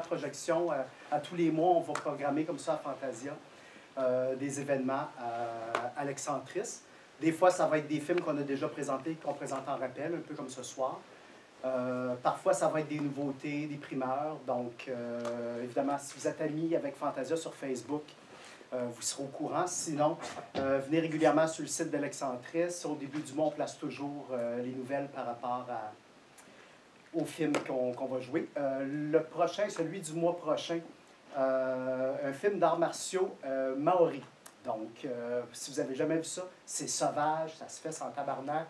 Projection. À tous les mois, on va programmer comme ça à Fantasia des événements à l'Excentris. Des fois, ça va être des films qu'on a déjà présentés, qu'on présente en rappel, un peu comme ce soir. Parfois, ça va être des nouveautés, des primeurs. Donc, évidemment, si vous êtes amis avec Fantasia sur Facebook, vous serez au courant. Sinon, venez régulièrement sur le site de l'Excentris. Au début du mois, on place toujours les nouvelles par rapport au film qu'on va jouer. Le prochain, celui du mois prochain, un film d'arts martiaux maori. Donc, si vous n'avez jamais vu ça, c'est sauvage, ça se fait sans tabarnak.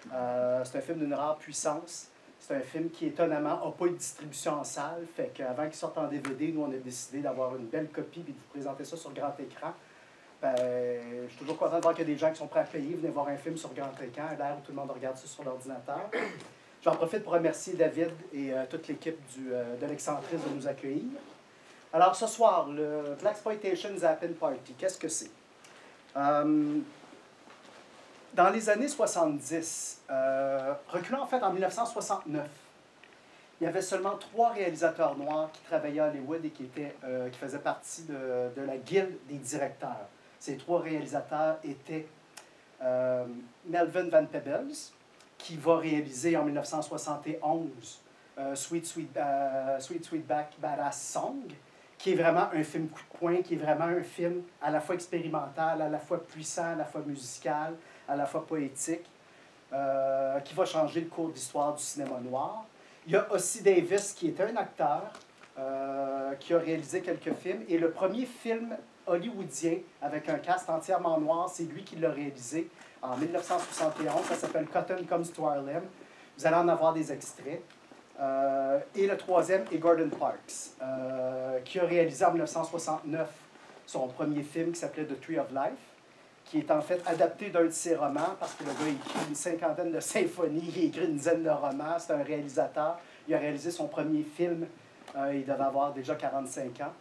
C'est un film d'une rare puissance. C'est un film qui, étonnamment, n'a pas eu de distribution en salle. Fait qu'avant qu'il sorte en DVD, nous, on a décidé d'avoir une belle copie et de vous présenter ça sur grand écran. Ben, je suis toujours content de voir qu'il y a des gens qui sont prêts à payer, venir voir un film sur grand écran, à l'ère où tout le monde regarde ça sur l'ordinateur. J'en profite pour remercier David et toute l'équipe de l'Excentris de nous accueillir. Alors, ce soir, le Blaxploitation Zappin' Party, qu'est-ce que c'est? Dans les années 70, reculant en fait en 1969, il y avait seulement 3 réalisateurs noirs qui travaillaient à Hollywood et qui faisaient partie de la guilde des directeurs. Ces 3 réalisateurs étaient Melvin Van Peebles, qui va réaliser en 1971 Sweet Sweetback Badass Song, qui est vraiment un film coup de poing, qui est vraiment un film à la fois expérimental, à la fois puissant, à la fois musical, à la fois poétique, qui va changer le cours d'histoire du cinéma noir. Il y a Ossie Davis, qui est un acteur, qui a réalisé quelques films, et le premier film hollywoodien avec un cast entièrement noir, c'est lui qui l'a réalisé en 1971, ça s'appelle Cotton Comes to Harlem. Vous allez en avoir des extraits. Et le troisième est Gordon Parks, qui a réalisé en 1969 son premier film qui s'appelait The Tree of Life, qui est en fait adapté d'un de ses romans, parce que le gars a écrit une 50aine de symphonies, il a écrit une dizaine de romans, c'est un réalisateur. Il a réalisé son premier film, il devait avoir déjà 45 ans.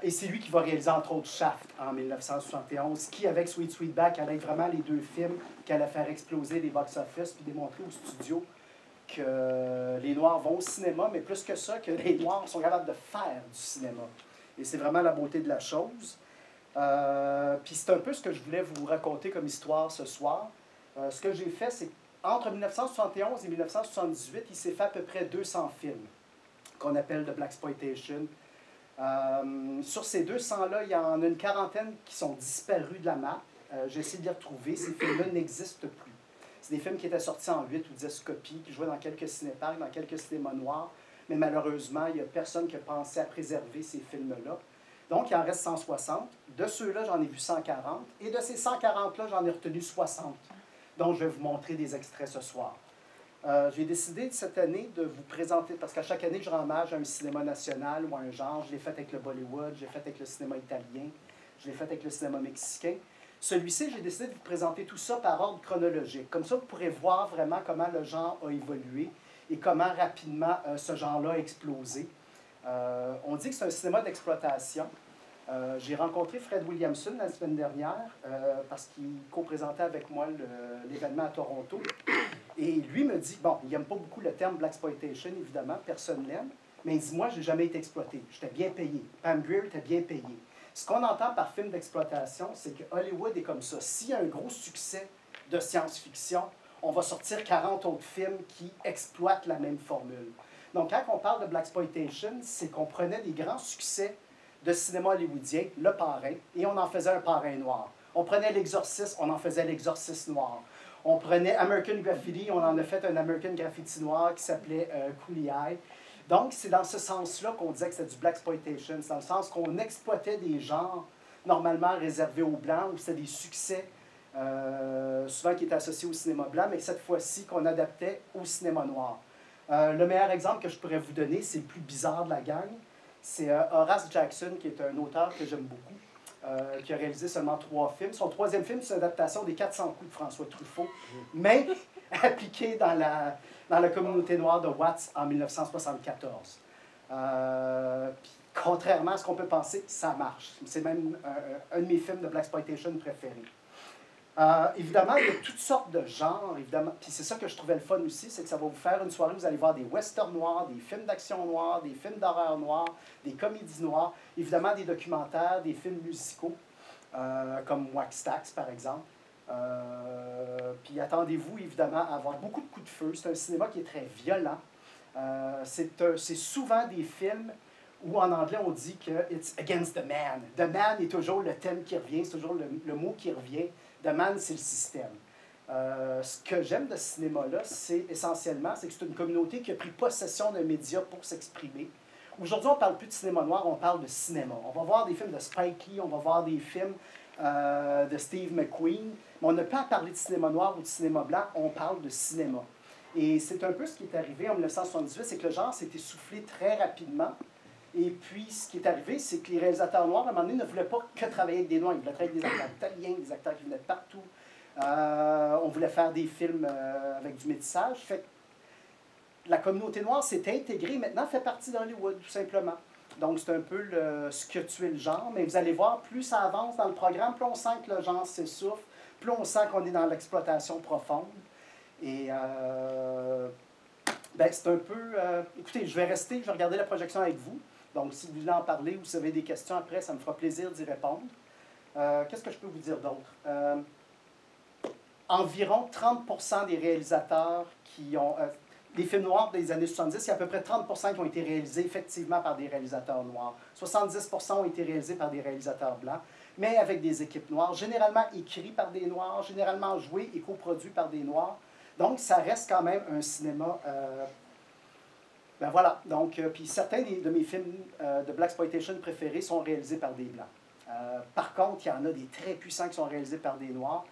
Et c'est lui qui va réaliser entre autres Shaft en 1971, qui avec Sweet Sweetback allait être vraiment les 2 films qui allaient faire exploser les box-office puis démontrer aux studios que les Noirs vont au cinéma, mais plus que ça, que les Noirs sont capables de faire du cinéma. Et c'est vraiment la beauté de la chose. Puis c'est un peu ce que je voulais vous raconter comme histoire ce soir. Ce que j'ai fait, c'est qu'entre 1971 et 1978, il s'est fait à peu près 200 films qu'on appelle de Blaxploitation. Sur ces 200-là, il y en a une quarantaine qui sont disparus de la map. J'ai essayé de les retrouver. Ces films-là n'existent plus. C'est des films qui étaient sortis en 8 ou 10 copies, qui jouaient dans quelques cinéparcs, dans quelques cinémas noirs. Mais malheureusement, il n'y a personne qui a pensé à préserver ces films-là. Donc, il en reste 160. De ceux-là, j'en ai vu 140. Et de ces 140-là, j'en ai retenu 60. Donc, je vais vous montrer des extraits ce soir. J'ai décidé cette année de vous présenter, parce qu'à chaque année, je rends hommage à un cinéma national ou à un genre. Je l'ai fait avec le Bollywood, je l'ai fait avec le cinéma italien, je l'ai fait avec le cinéma mexicain. Celui-ci, j'ai décidé de vous présenter tout ça par ordre chronologique. Comme ça, vous pourrez voir vraiment comment le genre a évolué et comment rapidement ce genre-là a explosé. On dit que c'est un cinéma d'exploitation. J'ai rencontré Fred Williamson la semaine dernière parce qu'il co-présentait avec moi l'événement à Toronto. Et lui me dit, bon, il n'aime pas beaucoup le terme Blaxploitation, évidemment, personne l'aime, mais il dit, moi, je n'ai jamais été exploité. J'étais bien payé. Pam Grier était bien payé. Ce qu'on entend par film d'exploitation, c'est que Hollywood est comme ça. S'il y a un gros succès de science-fiction, on va sortir 40 autres films qui exploitent la même formule. Donc, quand on parle de Blaxploitation, c'est qu'on prenait des grands succès de cinéma hollywoodien, Le Parrain, et on en faisait un parrain noir. On prenait L'Exorciste, on en faisait L'Exorciste noir. On prenait American Graffiti, on en a fait un American Graffiti noir qui s'appelait Coolie Eye. Donc, c'est dans ce sens-là qu'on disait que c'était du Blaxploitation. C'est dans le sens qu'on exploitait des genres normalement réservés aux Blancs, où c'était des succès souvent qui est associé au cinéma blanc, mais cette fois-ci qu'on adaptait au cinéma noir. Le meilleur exemple que je pourrais vous donner, c'est le plus bizarre de la gang. C'est Horace Jackson, qui est un auteur que j'aime beaucoup, qui a réalisé seulement 3 films. Son 3e film, c'est une adaptation des 400 coups de François Truffaut, mais appliqué dans la communauté noire de Watts en 1974. Puis, contrairement à ce qu'on peut penser, ça marche. C'est même un de mes films de blaxploitation préférés. Évidemment, il y a toutes sortes de genres, évidemment. Puis c'est ça que je trouvais le fun aussi, c'est que ça va vous faire une soirée, vous allez voir des westerns noirs, des films d'action noirs, des films d'horreur noirs, des comédies noires, évidemment des documentaires, des films musicaux, comme Wax Tax, par exemple. Puis attendez-vous, évidemment, à avoir beaucoup de coups de feu. C'est un cinéma qui est très violent. C'est souvent des films où, en anglais, on dit que « it's against the man ». « The man » est toujours le thème qui revient, c'est toujours le mot qui revient. « The man », c'est le système. Ce que j'aime de ce cinéma-là, c'est essentiellement, c'est que c'est une communauté qui a pris possession d'un média pour s'exprimer. Aujourd'hui, on ne parle plus de cinéma noir, on parle de cinéma. On va voir des films de Spike Lee, on va voir des films de Steve McQueen, mais on n'a pas à parler de cinéma noir ou de cinéma blanc, on parle de cinéma. Et c'est un peu ce qui est arrivé en 1978, c'est que le genre s'est essoufflé très rapidement. Et puis, ce qui est arrivé, c'est que les réalisateurs noirs, à un moment donné, ne voulaient pas que travailler avec des noirs. Ils voulaient travailler avec des acteurs italiens, des acteurs qui venaient de partout. On voulait faire des films avec du métissage. Fait que la communauté noire s'est intégrée, maintenant fait partie d'Hollywood, tout simplement. Donc, c'est un peu ce qui a tué le genre. Mais vous allez voir, plus ça avance dans le programme, plus on sent que le genre s'essouffle, plus on sent qu'on est dans l'exploitation profonde. Et ben, c'est un peu... écoutez, je vais regarder la projection avec vous. Donc, si vous voulez en parler ou si vous avez des questions après, ça me fera plaisir d'y répondre. Qu'est-ce que je peux vous dire d'autre? Environ 30% des réalisateurs qui ont... les films noirs des années 70, il y a à peu près 30% qui ont été réalisés effectivement par des réalisateurs noirs. 70% ont été réalisés par des réalisateurs blancs, mais avec des équipes noires, généralement écrits par des noirs, généralement joués et coproduits par des noirs. Donc, ça reste quand même un cinéma... ben voilà. Donc, puis certains de mes films de blaxploitation préférés sont réalisés par des blancs. Par contre, il y en a des très puissants qui sont réalisés par des noirs.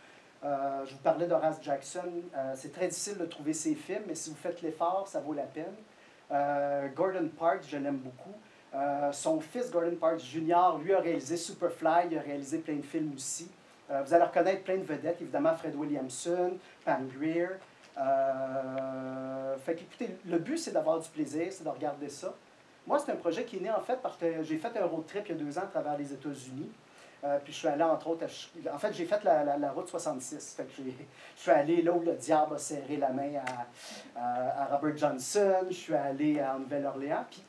Je vous parlais d'Horace Jackson. C'est très difficile de trouver ses films, mais si vous faites l'effort, ça vaut la peine. Gordon Parks, je l'aime beaucoup. Son fils, Gordon Parks Jr., lui a réalisé Superfly, il a réalisé plein de films aussi. Vous allez reconnaître plein de vedettes, évidemment Fred Williamson, Pam Grier. Fait qu'écoutez, le but, c'est d'avoir du plaisir, c'est de regarder ça. Moi, c'est un projet qui est né, en fait, parce que j'ai fait un road trip il y a 2 ans à travers les États-Unis. Puis je suis allé, entre autres, en fait, j'ai fait la route 66. Fait que je suis allé là où le diable a serré la main à Robert Johnson. Je suis allé en Nouvelle-Orléans. Puis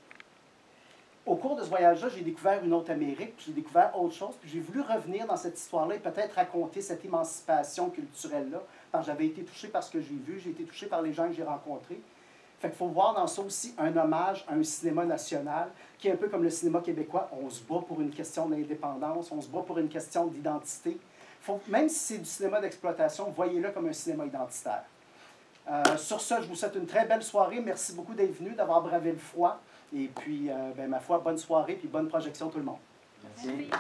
au cours de ce voyage-là, j'ai découvert une autre Amérique, puis j'ai découvert autre chose. Puis j'ai voulu revenir dans cette histoire-là et peut-être raconter cette émancipation culturelle-là. Parce que j'avais été touché par ce que j'ai vu, j'ai été touché par les gens que j'ai rencontrés. Fait qu'il faut voir dans ça aussi un hommage à un cinéma national qui est un peu comme le cinéma québécois. On se bat pour une question d'indépendance, on se bat pour une question d'identité. Même si c'est du cinéma d'exploitation, voyez-le comme un cinéma identitaire. Sur ce, je vous souhaite une très belle soirée. Merci beaucoup d'être venu, d'avoir bravé le froid. Et puis, ben, ma foi, bonne soirée puis bonne projection tout le monde. Merci.